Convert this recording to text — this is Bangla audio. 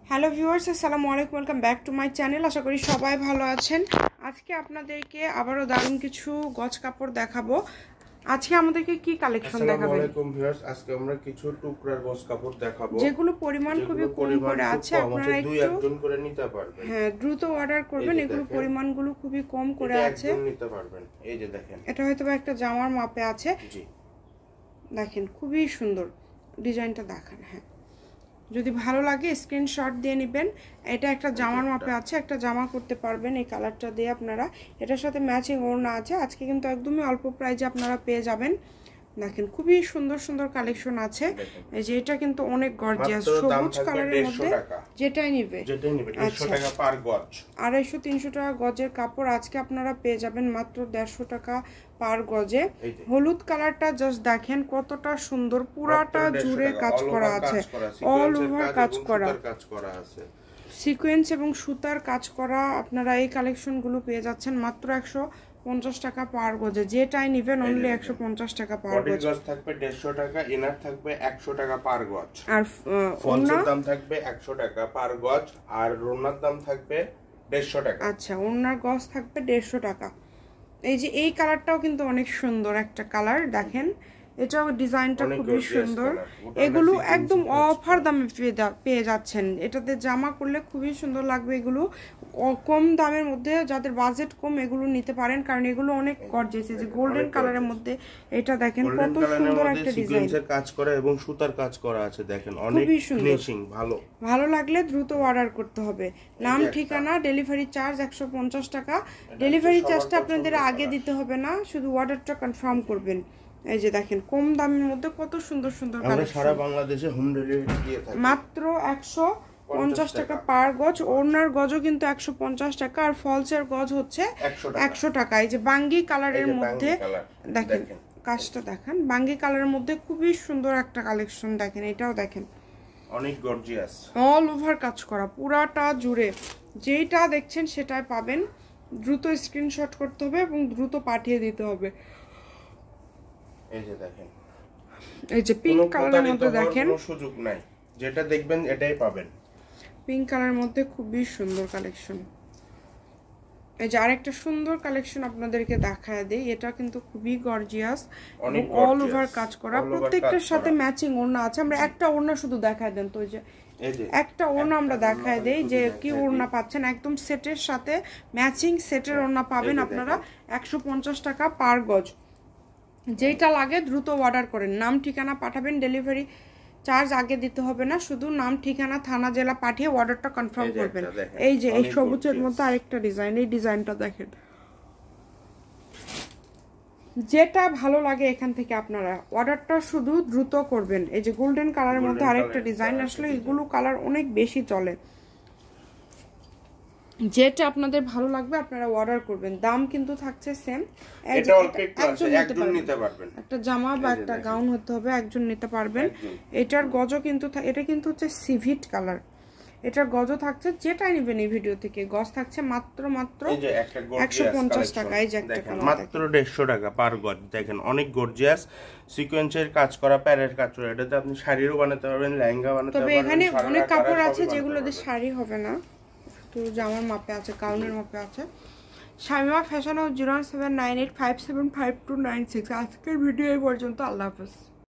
হ্যালো ভিউয়ার্স, আসসালামু আলাইকুম, welcome back to my channel. আশা করি সবাই ভালো আছেন। আজকে আপনাদেরকে আবারও দারুণ কিছু গজ কাপড় দেখাবো। আজকে আমাদেরকে কি কালেকশন দেখাবেন? আসসালামু আলাইকুম ভিউয়ার্স, আজকে আমরা কিছু টুকরার গজ কাপড় দেখাবো যেগুলো পরিমাণ খুবই কম করে আছে, আপনারা দুই একজন করে নিতে পারবেন। হ্যাঁ, দ্রুত অর্ডার করবেন। এগুলো পরিমাণগুলো খুবই কম করে আছে, একজন নিতে পারবেন। এই যে দেখেন, এটা হয়তোবা একটা জামার মাপে আছে। জি দেখেন খুবই সুন্দর ডিজাইনটা দেখান। হ্যাঁ, যদি ভালো লাগে স্ক্রিনশট দিয়ে নেবেন। এটা একটা জামার মাপে আছে, একটা জামা করতে পারবেন এই কালারটা দিয়ে আপনারা। এটার সাথে ম্যাচিং ওড়না আছে। আজকে কিন্তু একদমই অল্প প্রাইসে আপনারা পেয়ে যাবেন। দেখেন খুবই সুন্দর সুন্দর কালেকশন আছে। এই যে এটা কিন্তু অনেক গর্জিয়াস সবুজ কালারের মধ্যে, যেটাই নেবে 150 টাকা পার গজ। 250-300 টাকা গজের কাপড় আজকে আপনারা পেয়ে যাবেন মাত্র 150 টাকা পার গজে। হলুদ কালারটা জাস্ট দেখেন কতটা সুন্দর, পুরাটা জুড়ে কাজ করা আছে, অল ওভার কাজ করা আছে, সিকোয়েন্স এবং সুতার কাজ করা। আপনারা এই কালেকশনগুলো পেয়ে যাচ্ছেন মাত্র 150 টাকা পার গজে। যেটাই নেবেন অনলি 150 টাকা পার গজ। গজ থাকবে 150 টাকা, ইনার থাকবে 100 টাকা পার গজ, আর ফলসের দাম থাকবে 100 টাকা পার গজ, আর ওড়নার দাম থাকবে 150 টাকা। আচ্ছা, ওড়নার গজ থাকবে 150 টাকা। এই যে এই কালারটাও কিন্তু অনেক সুন্দর একটা কালার, দেখেন এটাও ডিজাইনটা খুবই সুন্দর। এগুলো একদম অফার দামে পেয়ে যাচ্ছেন। এটাতে জামা করলে খুবই সুন্দর লাগবে। এগুলো কম দামের মধ্যে, যাদের বাজেট কম এগুলো নিতে পারেন, কারণ এগুলো অনেক গর্জিয়াস। এই যে গোল্ডেন কালারের মধ্যে এটা দেখেন কত সুন্দর একটা ডিজাইন, কাজ করা এবং সুতার কাজ করা আছে। দেখেন অনেক ফিনিশিং ভালো। ভালো লাগলে দ্রুত অর্ডার করতে হবে। নাম, ঠিকানা, ডেলিভারি চার্জ 150 টাকা। ডেলিভারি চার্জটা আপনাদের আগে দিতে হবে না, শুধু অর্ডারটা কনফার্ম করবেন। এই যে দেখেন কম দামের মধ্যে কত সুন্দর সুন্দর কালেকশন। সারা বাংলাদেশে হোম ডেলিভারি দিয়ে থাকি। মাত্র 150 টাকা পার গজ। ওড়নার গজও কিন্তু 150 টাকা, আর ফলসের গজ হচ্ছে 100 টাকা। এই যে বাঙ্গি কালারের মধ্যে দেখেন কাজটা দেখান, বাঙ্গি কালারের মধ্যে খুবই সুন্দর একটা কালেকশন। দেখেন এটাও দেখেন অনেক গর্জিয়াস, অল ওভার কাজ করা পুরাটা জুড়ে। যেটা দেখছেন সেটাই পাবেন। দ্রুত স্ক্রিনশট করতে হবে এবং দ্রুত পাঠিয়ে দিতে হবে। এই যে দেখেন, এই যে পিঙ্ক কালারের মধ্যে দেখেন, কোনো সুযোগ নাই, যেটা দেখবেন এটাই পাবেন। পিঙ্ক কালারের মধ্যে খুবই সুন্দর কালেকশন। এই যে আরেকটা সুন্দর কালেকশন আপনাদেরকে দেখায় দেই। এটা কিন্তু খুবই গর্জিয়াস, অল ওভার কাজ করা, প্রত্যেকটার সাথে ম্যাচিং ওড়না আছে। আমরা একটা ওড়না শুধু দেখায় দেন তো, যে একটা ওড়না আমরা দেখায় দেই যে কি ওড়না পাচ্ছেন। একদম সেটের সাথে ম্যাচিং সেটের ওড়না পাবেন আপনারা 150 টাকা পার গজ। যেটা লাগে দ্রুত অর্ডার করেন। নাম ঠিকানা পাঠাবেন, ডেলিভারি চার্জ আগে দিতে হবে না, শুধু নাম ঠিকানা থানা জেলা পাঠিয়ে অর্ডারটা কনফার্ম করবেন। এই যে এই সবুজের মধ্যে আরেকটা ডিজাইন, এই ডিজাইনটা দেখেন, যেটা ভালো লাগে এখান থেকে আপনারা অর্ডারটা শুধু দ্রুত করবেন। এই যে গোল্ডেন কালারের মধ্যে আরেকটা ডিজাইন, আসলে এগুলো কালার অনেক বেশি চলে। যেটা আপনাদের ভালো লাগবে আপনারা অর্ডার করবেন। দাম কিন্তু থাকছে সেম। একজন নিতে পারবেন। একটা জামা বা একটা গাউন হতে হবে, একজন নিতে পারবেন। এটার গজও কিন্তু, এটা কিন্তু হচ্ছে সিভিট কালার। এটার গজও থাকছে, যেটাই নেবেন এই ভিডিও থেকে, গজ থাকছে মাত্র 150 টাকা। এই যে একটা কালার মাত্র 150 টাকা পার গজ। দেখেন অনেক গর্জিয়াস সিকোয়েন্সের কাজ করা, প্যারের কাজ করা। এটাতে আপনি শাড়িও বানাতে পারবেন, লেহেঙ্গা বানাতে পারবেন। তবে এখানে অনেক কাপড় আছে যেগুলো দিয়ে শাড়ি হবে না, তো জামার মাপে আছে, গাউনের মাপে আছে। Shamima fashion house 07985752296। আজকের ভিডিও এই পর্যন্ত। আল্লাহ হাফেজ।